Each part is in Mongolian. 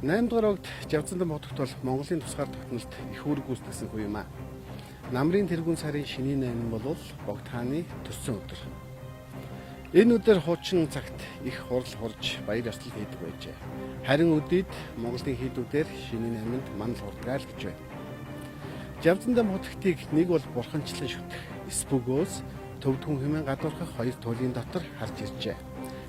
8 дугаар огт Жавцандан бодогт бол Монголын тусгаар тогтнолт их үүрэг гүйцэтгэсэн үе юм аа. Намрын тэргүүн сарын шинийн 8 бол Богд хааны төссөн өдөр. Энэ өдөр хуучин цагт их хурал хурж баяр ёслол хийдэг байжээ. Харин өдийд Монголын хийдүүдээр шинийн 8-нд манал хурдгаал гэж байна. Жавцандан бодогтыг нэг бол бурханчлан шүтэх, эсбөгөөс төвдгүн хэмээн гадуурхах хоёр туйлын дотор харж иржээ.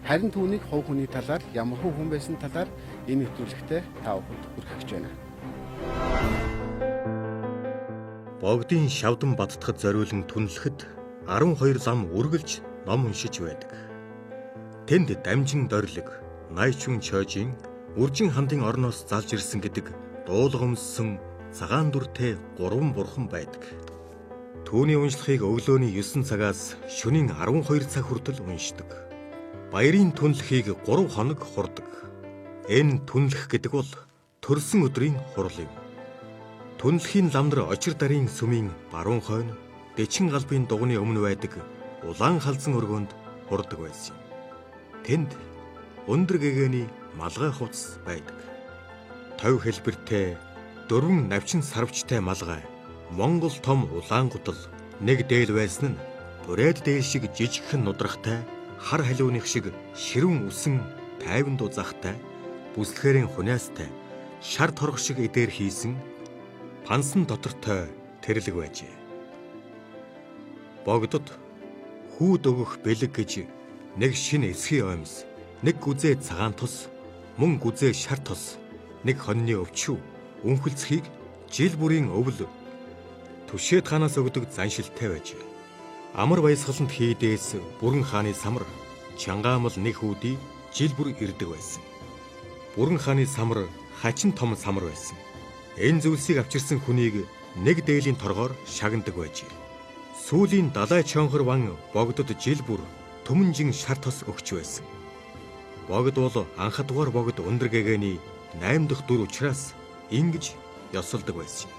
Харин түүнийг хувь хүний талаар ямар хүн байсан талаар энэ нэвтрүүлэгтээ та бүхэнд хүргэж байна. Богдын шавдан баттахад зориулан түнлэхэд 12 лам үргэлж ном уншиж байдаг. Тэнд дамжин дорлог, найчун чойжин, үржин хандын орноос залж ирсэн гэдэг дуулгамссан цагаан дүртэй 3 бурхан байдаг. Түүний уншлахыг өглөөний 9 цагаас шөнийн 12 цаг хүртэл уншдаг. Баярын түнлэхийг 3 хоног хурдаг. Энэ түнлэх гэдэг бол төрсөн өдрийн хурал юм. Түнлэхийн ламдар очир дарын сүмийн баруун хойно дэчин галбын дугны өмнө байдаг улаан халзан өргөөнд хурдаг байсан юм. Тэнд өндөр гэгээний малгай хувцас байдаг. Тов хэлбэртэй 4 навчин сарвчтай малгай, Монгол том улаан гудал, нэг дээл байсан нь бүрээд дээл шиг жижигхэн нудрахтай, хар халиуных шиг ширүүн үсэн тайван дузахтай, бүслэхэрийн хуниастай, шар торох шиг эдээр хийсэн пансан дотортой тэрлэг байжээ. Богдод хүүд өгөх бэлэг гэж нэг шинэ эсхий оймс, нэг гүзээ цагаан тус, мөн гүзээ шар тус, нэг хоньны өвчүү, үнхэлцхийг жил бүрийн өвл түшээд хаанаас өгдөг заншилтай байжээ. Амар баясгаланд хийдээс бүрэн хааны самар, чангаамал нэг хүүдий жил бүр ирдэг байсан. Бүрэн хааны самар хачин том самар байсан. Энэ зүйлсийг авчирсан хүнийг нэг дээлийн торгоор шагнадаг байжээ. Сүүлийн далай чонхор ван Богдод жил бүр төмөнжин шар тос өгч байсан. Богд бол анхадугаар Богд өндөр гэгээний 8 дахь дүр учраас ингэж ёсолдог байсан.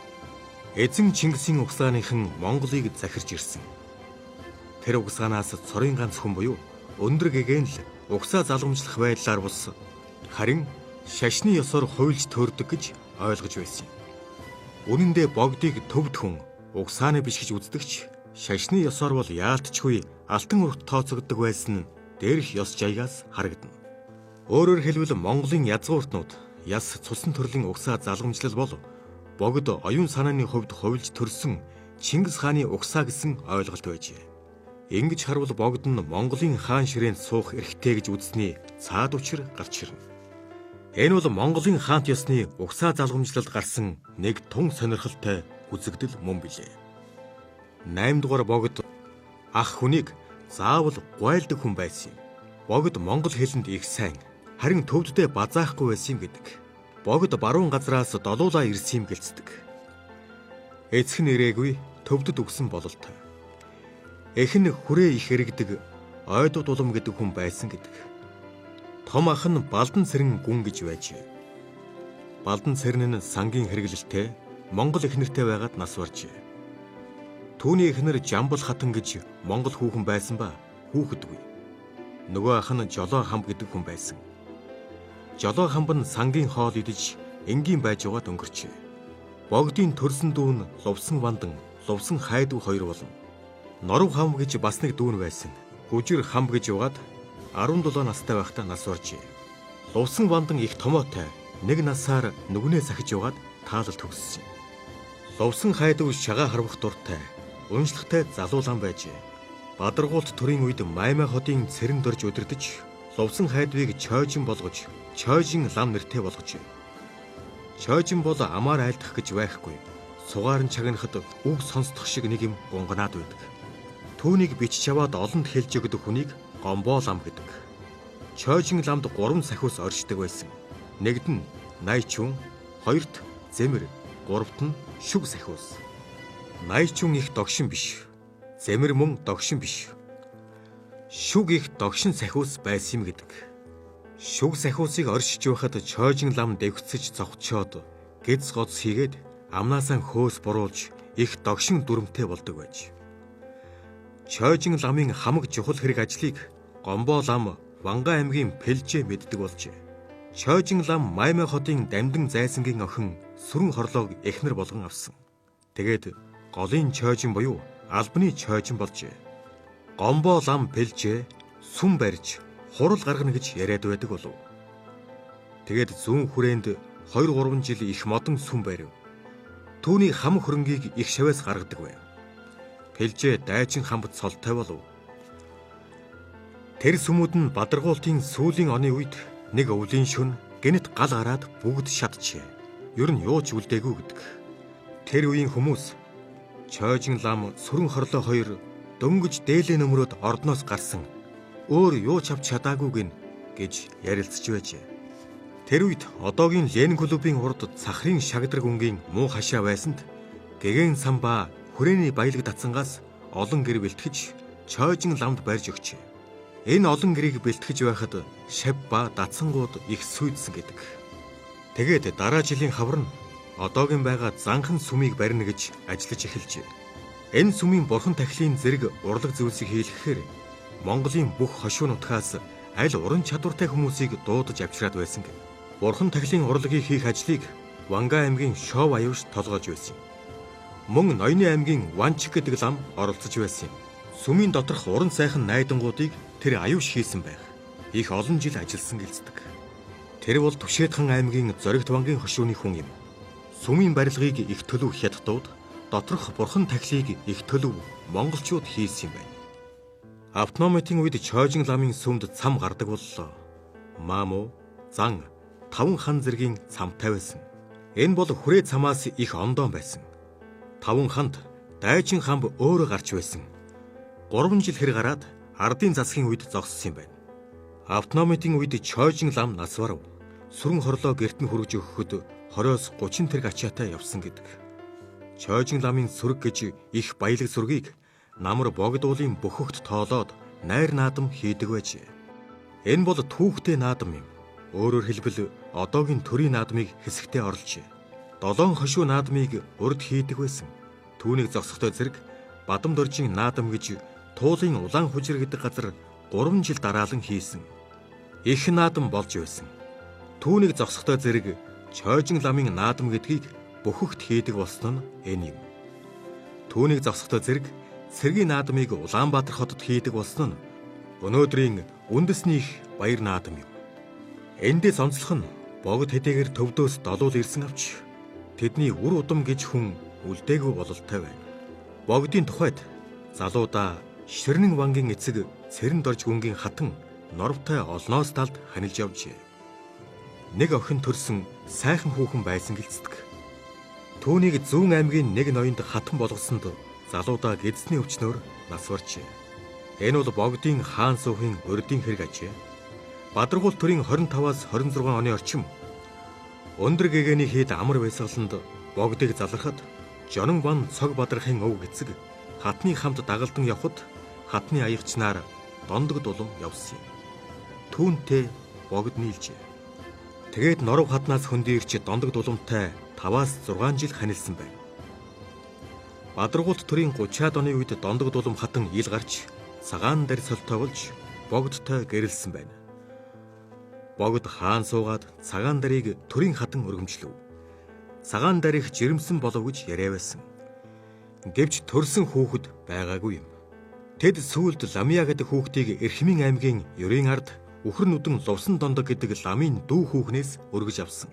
Эзэн Чингисийн угсааныхан Монголыг захирч ирсэн. Тэр угсаанаас цорын ганц хүн буюу өндөр гэгээн л угсаа залгамжлах байдлаар бус харин шашны ёсоор хуйлж төрдөг гэж ойлгож байсан. Үнэн дээр Богдыг төвд хүн угсааны биш гэж үздэгч шашны ёсоор бол яалтчгүй алтан урт тооцогддог байсан нь дээрх ёс жаягаас харагдана. Өөрөөр хэлбэл Монголын язгууртнууд яс цусан төрлийн угсаа залгамжлал бол Богд оюун санааны хувьд хувилж төрсөн Чингис хааны угсаа гэсэн ойлголт байжээ. Ингэж харвал Богд нь Монголын хаан ширээнд суух эрхтэй гэж үзсний цаад учир гарч ирнэ. Энэ бол Монголын хаант ёсны угсаа залгамжлалд гарсан нэг тун сонирхолтой үзэгдэл мөн билээ. 8 дугаар Богд ах хүнийг заавал гуайлдаг хүн байсан юм. Богд монгол хэлэнд их сайн, харин төвддөө базаахгүй байсан юм гэдэг. Богд баруун газраас долуулаа ирсэн юм гэлцдэг. Эцэг нь ирээгүй төвдөд өгсөн бололтой. Эхэн хүрээ их эргдэг ойдууд улам гэдэг хүн байсан гэдэг. Том ах нь Балдан цэрэн гүн гэж байжээ. Балдан цэрэн нь сангийн хэрэглэлтэй Монгол эхнэртэй байгаад нас баржээ. Түүний эхнэр Жамбал хатан гэж Монгол хүүхэн байсан ба хүүхэдгүй. Нөгөө ах нь Жолоо хамб гэдэг хүн байсан. Жолоо хамб нь сангийн хоол идэж энгийн байж угаад өнгөрчээ. Богдын төрсөн дүүн Лувсан Вандан, Лувсан Хайдуу хоёр болон Норов хам гэж бас нэг дүүн байсан. Гүжир хамб гэж угаад 17 настай байхдаа нас баржээ. Лувсан Вандан их томоотой, нэг насаар нүгнээ сахиж угаад таалал төгссөн. Лувсан Хайдуу шагаа харвах дуртай, уншлагтай залуу лам байжээ. Бадаргуулт төрийн үед Маймай хотын цэрэн дорж удирдах Лувсан Хайдвыг чойжин болгож, чойжин лам нэртэй болгожээ. Чойжин бол амаар айлдах гэж байхгүй. Сугаар нь чагнахад үг сонсдох шиг нэг юм гунганаад байдаг. Түүнийг бичиж аваад олонд хэлж өгдөг хүнийг гомбоо лам гэдэг. Чойжин ламд 3 сахиус оршдог байсан. Нэгд нь найчун, хоёрт зэмэр, гуравт нь шүг сахиус. Найчун их догшин биш. Зэмэр мөн догшин биш. Шүг их догшин сахиус байсан юм гэдэг. Шүг сахиусыг оршиж байхад чойжин лам дэвхцэж цогцоод гэц гоц хийгээд амнаасаа хөөс буруулж их догшин дүрмтэй болдог байж. Чойжин ламын хамаг чухал хэрэг ажлыг гомбоо лам Ванга аймгийн Пэлжээ мэддэг болжээ. Чойжин лам Маймай хотын Дамдан зайсангийн охин Сүрэн хорлоог эхнэр болгон авсан. Тэгээд голын чойжин буюу албаны чойжин болжээ. Гомбоо лам пэлжээ, сүм барьж, хурал гаргана гэж яриад байдаг болов. Тэгээд зүүн хүрээнд 2-3 жил их модон сүм барив. Түүний хам хөрөнгийг их шавьяас гаргадаг байв. Пэлжээ дайчин хамт цолтой болов. Тэр сүмүүд нь бадаргуултын сүүлийн оны үед нэг өвлийн шөнө гэнэт гал гараад бүгд шатжээ. Ер нь юу ч үлдээгүй гэдэг. Тэр үеийн хүмүүс Чойжин лам Сүрэн хорлоо хоёр дөнгөж дээлээ нөмрөөд ордноос гарсан. Өөр юу ч авч чадаагүй гин гэж ярилцж байжээ. Тэр үед одоогийн Ленин клубын урд цахрын шагдраг өнгийн муу хашаа байсанд гэгэн самбаа хүрээний баялаг татсангаас олон гэр бэлтгэж Чойжин ламд барьж өгчээ. Энэ олон гэрийг бэлтгэж байхад шав ба датсангууд их сүйдсэн гэдэг. Тэгээд дараа жилийн хавар нь одоогийн байгаа занхан сүмийг барина гэж ажиллаж эхэлжээ. Энэ сүмийн бурхан тахилын зэрэг урлаг зүйлсийг хийлгэхээр Монголын бүх хошуу нутгаас аль уран чадвартай хүмүүсийг дуудаж авчираад байсан гэв. Бурхан тахилын урлагийг хийх ажлыг Ванга аймгийн Шов аюуш толгойж байсан юм. Мөн Ноёны аймгийн Ванчик гэдэг лам оролцож байсан юм. Сүмийн доторх уран сайхан найдангуудыг тэр аюуш хийсэн байх. Их олон жил ажилласан гэлцдэг. Тэр бол Түшээдхан аймгийн Зоригт бангийн хошууны хүн юм. Сүмийн барилгыг их төлөв хятадууд, доторх бурхан тахилыг их төлөв монголчууд хийсэн юм байна. Автономитын үед Чойжин ламын сүмд цам гардаг боллоо. Маамуу, зан, 5 хан зэргийн цамтай байсан. Энэ бол хүрээ цамаас их ондоон байсан. 5 ханд дайчин хамб өөрөө гарч байсан. 3 жил хэр гараад ардын засгийн үед зогссон юм байна. Автономитын үед Чойжин лам нас барав. Сүрэн хорлоо гэрт нь хүргэж өгөхөд 20-30 тэрэг ачаатай явсан гэдэг. Чойжин ламын сүрэг гэж их баялаг сүргийг намар богдуулын бөхөгт тоолоод найр наадам хийдэг байжээ. Энэ бол түүхтэй наадам юм. Өөрөөр хэлбэл одоогийн төрийн наадмыг хэсэгтээ орлжээ. 7 хошуу наадмыг урд хийдэг байсан. Түүнийг зогсохдоо зэрэг Бадам доржийн наадам гэж Туулын улаан хужир гэдэг газар 3 жил дараалан хийсэн. Их наадам болж байсан. Түүнийг зогсохдоо зэрэг Чойжин ламын наадам гэдгийг бөхөгт хийдэг болсон нь энэ юм. Түүнийг зогсохдоо зэрэг цэргийн наадмыг Улаанбаатар хотод хийдэг болсон нь өнөөдрийн үндэсний их баяр наадам юм. Эндээс онцлох нь богд хэдийгээр төвдөөс долуул ирсэн авч тэдний үр удам гэж хүн үлдээгүй бололтой байна. Богдын тухайд залуудаа Ширнэн бангийн эцэг Цэрэн дорж гүнгийн хатан Норвтой олноос талд ханилж явжээ. Нэг охин төрсөн сайхан хүүхэн байсан гэлцдэг. Түүнийг Зүүн аймгийн нэг ноёнд хатан болгосонд залуудаа гэдсний өвчнөөр нас баржээ. Энэ бол богдын хаан суухийн урдын хэрэг ажээ. Бадаргуул төрийн 25-аас 26 оны орчим өндөр гэгэний хэд амар байсгаланд богдыг залрахад Жонон бан цог бадрахын өв гэцэг хатны хамт дагалдан явхад хатны аягчнаар дондог дулам явсан юм. Түүнтэй богд нийлжээ. Тэгээд Норов хатнаас хөндийрч дондог дулумтай 5-6 жил ханилсан байна. Бадаргуул төрийн 30-аад оны үед дондог дулум хатан ил гарч цагаан дээр солтой болж богдтой гэрэлсэн байна. Богд хаан суугаад цагаан дарыг төрийн хатан өргөмжлөв. Цагаан дарыг жирэмсэн болов гэж яриа байсан. Гэвч төрсөн хүүхэд байгаагүй юм. Тэд сүүлд Ламия гэдэг хүүхдийг Эрхмийн аймгийн Ерийн ард Үхэр нүдэн Лувсан дондог гэдэг ламын дүү хүүхнээс өргөж авсан.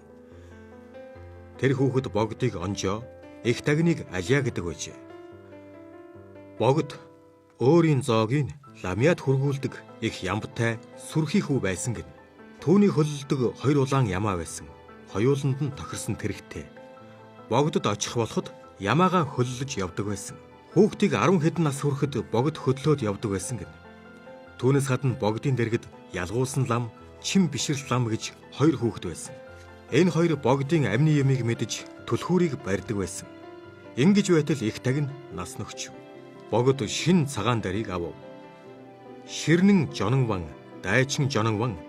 Тэр хүүхэд богдыг онжоо, их тагныг Алия гэдэг байжээ. Богд өөрийн зоогийг Ламиад хургуулдаг их ямбтай сүрхий хүү байсан гэн. Түүний хөлөлдөг 2 улаан ямаа байсан. Хоёуланд нь тохирсон тэрэгтэй. Богдод очих болоход ямаага хөллөж явдаг байсан. Хүүхдийг 10 хэдэн нас хүрэхэд богд хөдлөөд явдаг байсан гэн. Түүнээс гадна богдын дэргэд ялгуулсан лам, чин бишрэл лам гэж 2 хүүхэд байсан. Энэ 2 богдын амны ямыг мэдж түлхүүрийг барьдаг байсан. Ингэж байтал их таг нь нас нөхч. Богд шин цагаан дарыг авав. Ширнэн Жонон бан, дайчин Жонон бан,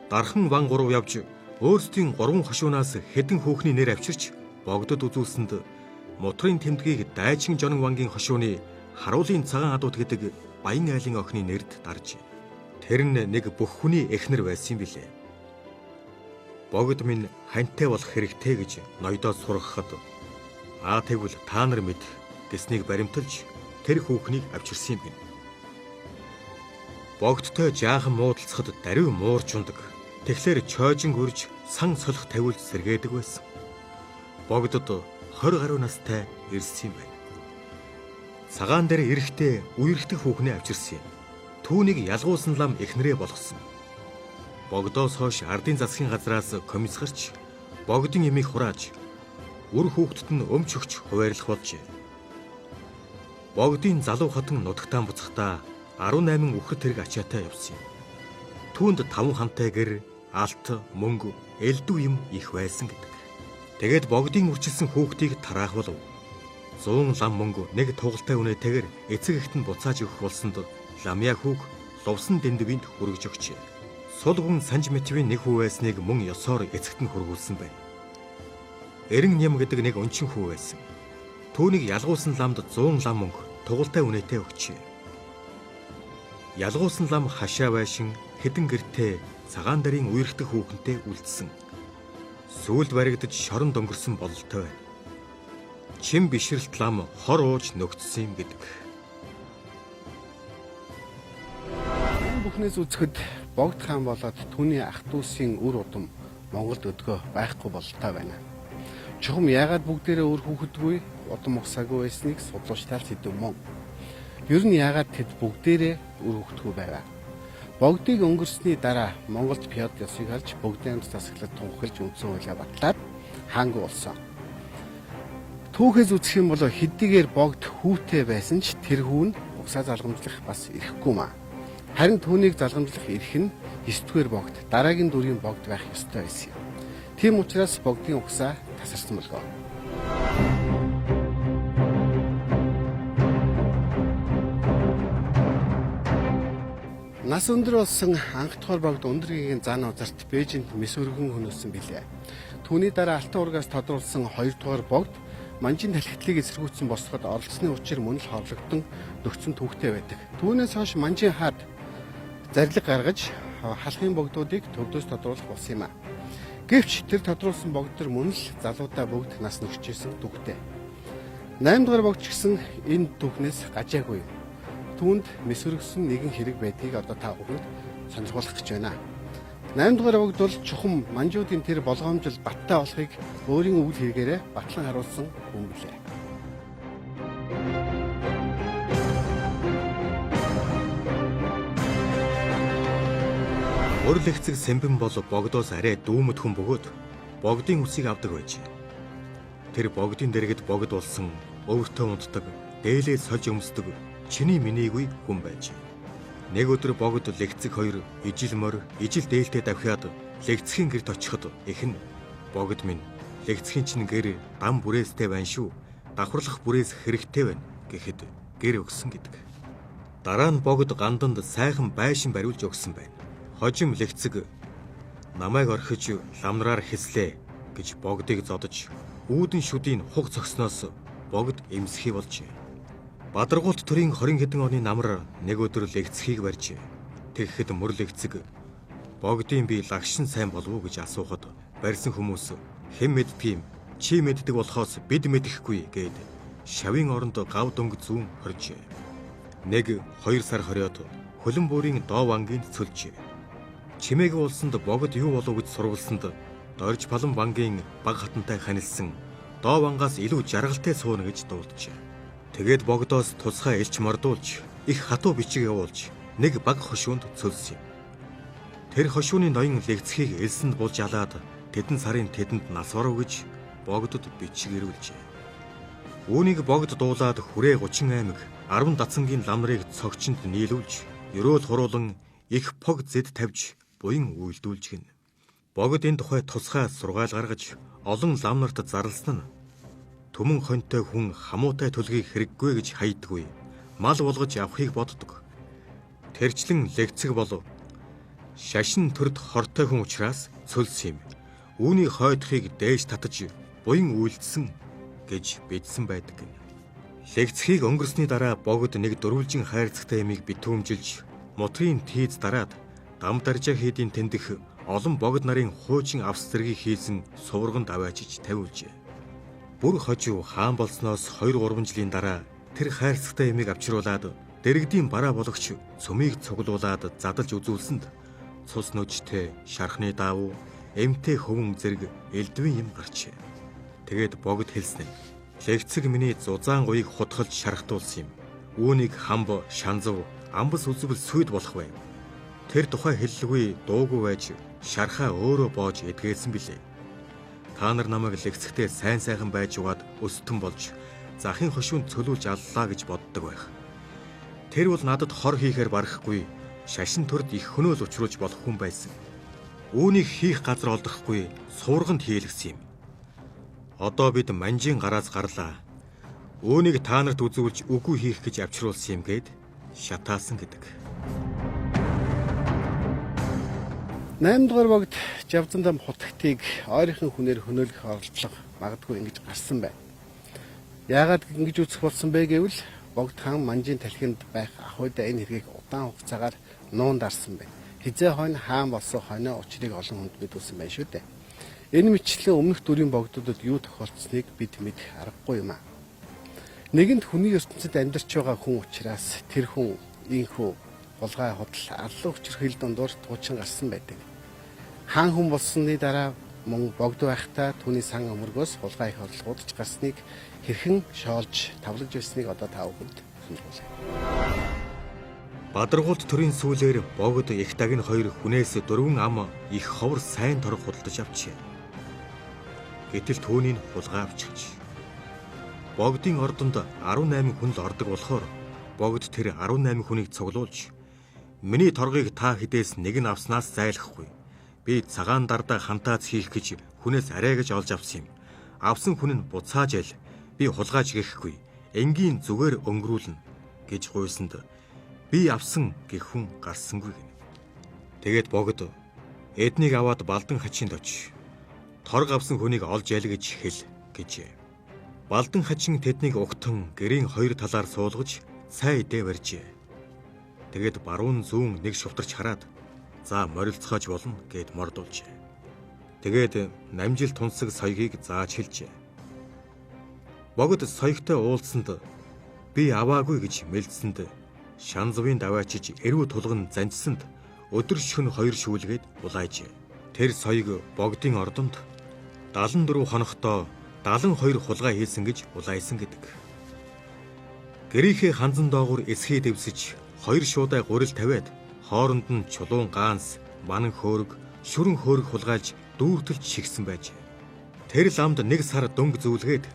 дархан бан 3 явж өөрсдийн 3 хошуунаас хэдэн хүүхний нэр авчирч богдод үзүүлсэнд Мутрын тэмдгийг дайчин Жонон бангийн хошууны харуулын цагаан адууд гэдэг Баян айлын охины нэрд дарж. Тэр нь нэг бүх хүний эхнэр байсан юм билээ. Богд минь ханьтай болох хэрэгтэй гэж ноёдоо сургахад тэгвэл та нар мэд гэснийг баримталж тэр хүүхнийг авчирсан юм гин. Богдтой жаахан муудалцахад даруй муурч ундаг. Тэгэхээр чойжин үрж сан солих тавиулж сэргээдэг байсан. Богдод 20 гаруй настай ирсэн юм байна. Цагаан дээр эрэхтэй үерхдэг хүүхнээ авчирсан юм. Түүнийг ялгуулсан лам эхнэрээ болгосон. Богдоос хойш ардын засгийн газраас комисс гарч богдын эмийг хурааж үр хүүхдэд нь өмч өгч хуваарлах болжээ. Богдын залуу хатан нутагтаан буцахдаа 18 үхэр тэрэг ачаатай явсан юм. Түүнд 5 хантай гэр, алт, мөнгө, элдв юм их байсан гэдэг. Тэгээд богдын үрчилсэн хүүхдийг тараах болов. 100 лам мөнгө нэг тугалтай үнэтэйгээр эцэг эхт нь буцааж өгөх болсонд ламья хүүг лувсан дэндвинд хүргэж өгчээ. Сул хүн санж мэтвийн нэг хүү байсныг мөн ёсоор эцэгт нь хүргүүлсэн байна. Эрен ням гэдэг нэг өнчин хүү байсан. Түүнийг ялгуулсан ламд 100 лам мөнгө тугалтай үнэтэй өгчээ. Ялгуулсан лам хашаа байшин хэдэн гэртээ цагаан дарын үерхдэг хүүхэнтэй үлдсэн. Сүүлд баригдаж шорон дөнгөрсөн бололтой байна. Чин бишрэлт лам хор ууж нөгдсөн юм гэдэг. Бүхнээс үзэхэд Богд хаан болоод түүний ах дүүсийн үр удам Монголд өдгөө байхгүй бололтой байна. Чухам яагаад бүгдээрээ үр хүүхэдгүй удам ухсаагүй байсныг судлуучдаар сэдв мөн. Ер нь яагаад тэд бүгдээрээ үр хүүхэдгүй байв? Богдыг өнгөрсний дараа Монголд феод ёсыг алж богдын амьд засаглалд тунхаглаж үндсэн хуулиа батлаад хаангүй болсон. Түүхээс үзэх юм бол хэдийгээр Богд хүүтэй байсан ч тэр хүү нь угсаа залгамжлах бас ирэхгүй маа. Харин түүнийг залгамжлах эрх нь 9-р Богд, дараагийн дүрийн Богд байх ёстой байсан юм. Тийм учраас Богдын угсаа тасарсан болов. Нас өндөр болсон анх дахь Богд Өндөргийн зан узарт Бээжинд мэс өргөн хөнөөсөн билээ. Түүний дараа Алтан ургаас тодруулсан 2 дугаар Богд манжийн талхитлыг эсэргүүцсэн босгоход оролцсны учир мөн л хорлогдсон нөхцөн түүхтэй байдаг. Түүнээс хойш манжийн хаад зарлиг гаргаж халахын богдуудыг төвдөөс тодруулах болсон юм а. Гэвч тэр тодруулсан богдор мөн л залуудаа бүгд нас нөхчээсэн түүхтэй. 8 дугаар богд ч гэсэн энэ түүхнээс гажаагүй. Түүнд мэсвэргсэн нэгэн хэрэг байдгийг одоо та бүхэнд сонирхуулах гэж байна. 8 дугаар богд бол чухам манжуудын тэр болгоомжил баттай болохыг өөрийн үйл хэрэгээрээ батлан харуулсан хүн билээ. Урл эцэг Сэмбэн бол богдоос арай дүүмэд хүн бөгөөд богдын үсийг авдаг байж. Тэр богдын дэргэд богд болсон өвөртөө унтдаг, дээлээ сольж өмсдөг чиний минийгүй хүн байж. Нэг өдөр богд лэгцэг хоёр ижил мөр, ижил дээлтэй давхиад лэгцхийн гэрт очиход ихэн богд минь лэгцхийн чинь гэр дам бүрээстэй байна шүү. Давхарлах бүрээс хэрэгтэй байна гэхэд гэр өгсөн гэдэг. Дараа нь богд ганданд сайхан байшин бариулж өгсөн байна. Хожим лэгцэг намайг орхиж ламнараар хэслээ гэж богдыг зодож үүдэн шүдийн хуг цогсноос богд эмсхий болжээ. Бадаргуулт төрийн 20 хэдэн оны намар нэг өдөр лэгцхийг барьжээ. Тэгэхэд мөр лэгцэг богдын би лагшин сайн болов уу гэж асуухад барьсан хүмүүс хэн мэддгийм чи мэддэг болохоос бид мэдэхгүй гээд шавийн оронд гав дөнгө зүүн хоржээ. 1-2 сар хориод хөлөн бүрийн доо вангийн цөлжээ. Чимээгүй улсанд богд юу болов гэж сурвалсанд дорж балан вангийн баг хатантай ханилсан доо вангаас илүү жаргалтай сууна гэж дуулжээ. Тэгээд богдоос тусгай элч мордуулж их хатуу бичиг явуулж нэг баг хошуунд цөлсөн. Тэр хошууны ноён лэгцхийг элсэнд булж алаад тэдэн сарын тэдэнд нас оров гэж богдод бичиг ирүүлжээ. Үүнийг богд дуулаад хүрээ 30 аймаг 10 дацангийн лам нарыг цогчинд нийлүүлж ерөөл хуруулан их пог зэд тавьж буян үйлдүүлж гин. Богд энэ тухай тусгай сургаал гаргаж олон лам нарт зарласан нь түмэн хонтой хүн хамуутай төлгийг хэрэггүй гэж хайдаггүй. Мал болгож авахыг боддог. Тэрчлэн лэгцэг болов. Шашин төрд хортой хүн учраас цөлс юм. Үүний хойдохыг дээж татаж буян үйлдсэн гэж бидсэн байдаг. Лэгцхийг өнгөрсний дараа богд нэг дөрвөлжин хайрцагтай ямиг битүүмжилж мутрын тийз дараад дам даржаа хийдийн тэндэх олон богд нарын хуучин авс зэргийг хийсэн сувраганд аваачиж тавиулжээ. Бүр хожуу хаан болсноос 2-3 жилийн дараа тэр хайрцагтай эмийг авчруулад дэрэгдийн бараа бологч цөмийг цуглуулад задалж үзүүлсэнд цус нүжтэй шархны даавуу эмтэй хөвөн зэрэг элдвийн юм гарчээ. Тэгээд богд хэлсэн нь лэгцэг миний зузаан гуйг хутгалж шархтуулсан юм. Үүнийг хамб, шанзав, амбас үзвэл сүйд болох байв. Тэр тухай хэллгүй дуугүй байж шархаа өөрөө боож эдгээсэн билээ. Та нар намайг лэгцэгтэй сайн сайхан байж угаад өстөн болж захын хошуунд цөлүүлж аллаа гэж боддог байх. Тэр бол надад хор хийхээр барахгүй шашин төрд их хөнөөл учруулж болох хүн байсан. Үүнийг хийх газар олдохгүй суурганд хийлгсэн юм. Одоо бид манжийн гараас гарлаа. Үүнийг та нарт үзүүлж үгүй хийх гэж авчруулсан юм гээд шатаасан гэдэг. 8 дугаар богд Жавзандам хутагтыг ойрхон хүнээр хөнөөлөх оролдлого магадгүй ингэж гарсан байна. Яагаад ингэж үүсэх болсон бэ гэвэл богд хаан манжийн талхинд байх ахуйда энэ хэргийг удаан хугацаагаар нуун дарсан байна. Хизээ хойно хаан болсон хойно учрыг олон хүнд мэдүүлсэн байна шүү дээ. Энэ мэтчлэн өмнөх дүрийн богдуудад юу тохиолдсныг бид мэдэх аргагүй юм аа. Нэгэнт хүний ертөнцид амьдарч байгаа хүн учраас тэр хүн инхүү хулгай худал аллах хүчрхийл дундуур туучин гарсан байдаг. Хаан хүн болсны дараа мөн богд байхдаа түүний сан өмөргөөс хулгай их орлогуудч гарсныг хэрхэн шоолж тавлаж байсныг одоо та бүхэнд сонирхуулъя. Бадаргуулт төрийн сүүлээр богд их дагны 2 хүнээс 4 ам их ховор сайн торг худалдаж авчээ. Гэтэл түүнийг хулгай авчихж богдын ордонд 18 хүн л ордог болохоор богд тэр 18 хүнийг цуглуулж миний торгыг та хідээс нэг нь авснаас зайлахгүй. Би цагаан дардаа хантаац хийх гэж хүнээс арай гэж олж авсан юм. Авсан хүн нь буцааж айл. Би хулгайч гэхгүй. Энгийн зүгээр өнгөрүүлнэ гэж гуйсанд би авсан гэх хүн гарсангүй гэнэ. Тэгээд богд эднийг аваад балдан хачинд очив. Торг авсан хүнийг олж айл гэж хэл гэжээ. Балдан хачин тэднийг угтан гэрийн 2 талаар суулгаж цай идэ барьжээ. Тэгээд баруун зүүн нэг шувтарч хараад за морилцоож болно гэд мордуулжээ. Тэгээд намжил тунсаг соёгийг зааж хэлжээ. Богд соёгтой уулзсанд би аваагүй гэж мэлдсэнд шанзвын даваачиж эрүү тулган занцсанд өдөр шөнө 2 шүүлгээд улаажээ. Тэр соёг богдын ордонд 74 хоногтоо 72 хулгай хийсэн гэж улайсан гэдэг. Гэрийнхээ ханзан доогуур эсхий дэвсэж 2 шуудаа гурил тавиад хооронд нь чулуун гаанс, манан хөөрг, шүрэн хөөрг хулгайлж дүүртэлж шигсэн байж. Тэр ламд 1 сар дөнгө зүүлгээд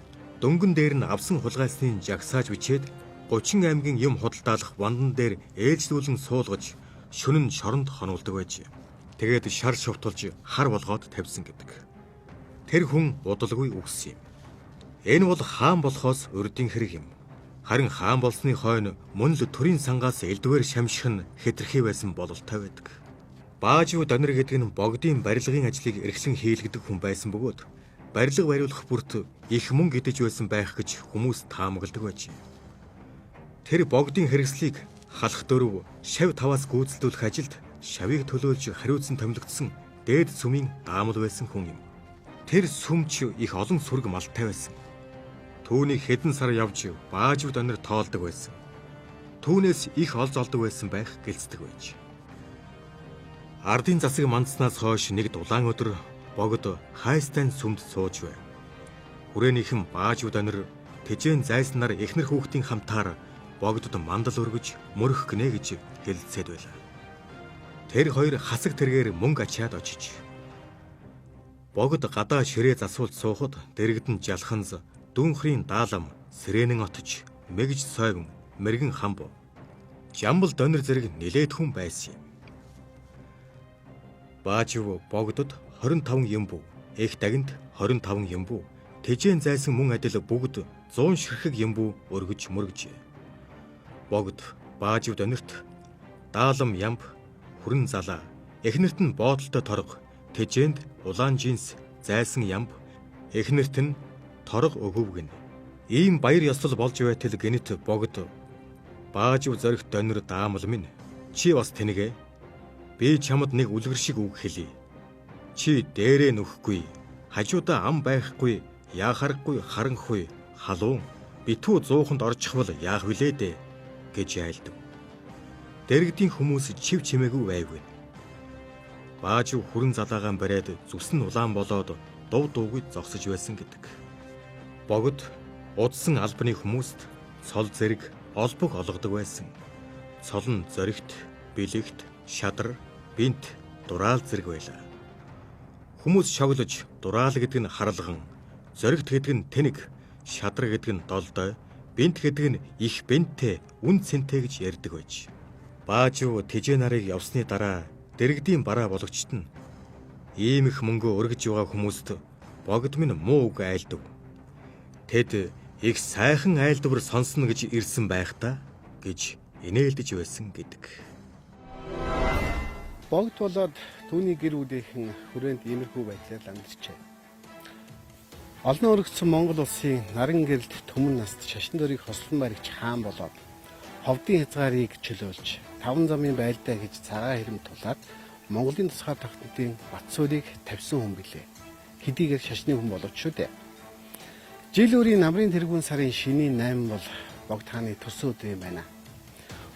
дөнгөн дээр нь авсан хулгайлсныг жагсааж бичээд 30 аймгийн юм худалдаалах бандан дээр ээлжлүүлэн суулгаж шөнө нь шоронд хонуулдаг байж. Тэгээд шар шувтулж хар болгоод тавьсан гэдэг. Тэр хүн удалгүй үгсэн юм. Энэ бол хаан болохоос урдын хэрэг юм. Харин хаан болсны хойно мөн л төрийн сангаас элдвэр шамших нь хэтэрхий байсан бололтой байдаг. Баажуу донор гэдэг нь богдын барилгын ажлыг эрхлэн хийлгдэг хүн байсан бөгөөд барилга бариулах бүрт их мөнгө идэж байсан байх гэж хүмүүс таамагладаг байж. Тэр богдын хэрэгслийг халах дөрөв шав таваас гүйцэлдүүлэх ажилд шавыг төлөөлж хариуцсан томилогдсон дээд сүмийн даамал байсан хүн юм. Тэр сүмч их олон сүрэг малтай байсан. Түүнийг хэдэн сар явж баажууд өнөр тоолдог байсан. Түүнээс их олж олдог байсан байх гэлцдэг байж. Ардын засаг мандснаас хойш нэг дулаан өдөр богд хайстайн сүмд сууж байв. Хүрээнийхэн баажууд өнөр тэжээн зайснаар эхнэр хүүхдийн хамтаар богдод мандал өргөж мөрөх гинэ гэж хэлэлцээд байлаа. Тэр хоёр хасаг тэргээр мөнгө ачаад очиж. Богд гадаа ширээ засуулж суухад дэрэгдэн жалханз дүнхрийн даалам сэрэнэн отож мэгж сойвон мэргэн хамб жамбал донор зэрэг нилээд хүн байсан юм. Баажив богдод 25 юмбу, их дагинд 25 юмбу, тэжээн зайсан мөн адил бүгд 100 ширхэг юмбу өргөж мөргөжээ. Богд баажив донорт даалам ямб хүрэн залаа, эхнэрт нь боодолтой торго, тэжээнд улаан жинс зайсан ямб, эхнэрт нь торго өгөв гин. Ийм баяр ёслол болж байтал гинэт богд баажив зоригт донор даамал минь чи бас тэнэгэ. Би чамд нэг үлгэр шиг үг хэлье. Чи дээрээ нүхгүй, хажуудаа ам байхгүй, яахарахгүй харанхуй, халуун, битүү 100-нд орчихвол яах вүлээ дээ гэж айлдав. Дэрэгдийн хүмүүс чив чимээгүй байв. Баажуу хүрэн залаагаан бариад зүс нь улаан болоод дув дуугүй зогсож байсан гэдэг. Богд удсан албаны хүмүүст цол зэрэг олбог олгодог байсан. Цол нь зоригт, бэлэгт, шадар, бинт, дураал зэрэг байлаа. Хүмүүс шоглож дураал гэдэг нь харалган, зоригт гэдэг нь тэнэг, шадар гэдэг нь долдой, бинт гэдэг нь их бэнттэй, үн цэнтэй гэж ярьдаг байж. Баажуу тэжээ нарыг явсны дараа дэрэгдийн бараа бологчт нь ийм их мөнгө өргөж байгаа хүмүүст богд минь муу үг айлдав. Тэд их сайхан айлдвар сонсно гэж ирсэн байх та гэж инээлдэж байсан гэдэг. Богд болоод түүний гэр бүлийнхэн хүрээнд иймэрхүү байдлаар амьдарчээ. Олон өргөцсөн Монгол улсын наран гэрэлт төмөн наст шашин дөрийг хослон баригч хаан болоод ховдын хязгаарыг чөлөөлж 5 замын байлдаа гэж цагаан хэрэм тулаад Монголын тусгаар тогтнолын бат суурийг тавьсан хүн билээ. Хэдийгээр шашны хүн боловч шүү дээ. Жил өрийн намрын тэргүүн сарын шинийн 8 бол Богд хааны төрсөн өдөр юм байна.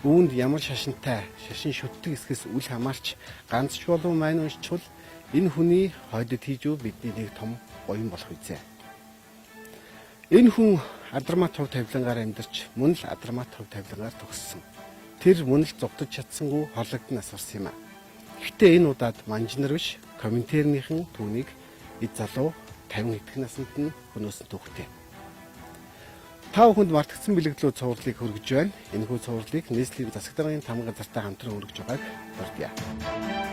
Үүнд ямар шашинтай, шашин шүтдэг эсгээс үл хамаарч ганц ч болов маань уншчвал энэ хүний хойдод хийж үү бидний нэг том гоён болох үзье. Энэ хүн Адармат хувь тавилангаар амьдарч мөн л Адармат хувь тавилангаар төгссөн. Тэр мөн л зугтаж чадсангүй хорлогдсон асарсан юм а. Гэхдээ энэ удаад манжнар биш комментарийнхэн түүнийг эд залуу 50 эдэх наснд нь хөнөөсөн түүхтэй. Та бүхэнд мартагдсан бэлэгдлүүд цувралыг хүргэж байна. Энэхүү цувралыг нийслэлийн засаг даргын 5 газартаа хамтран өргөж байгааг дурдъя.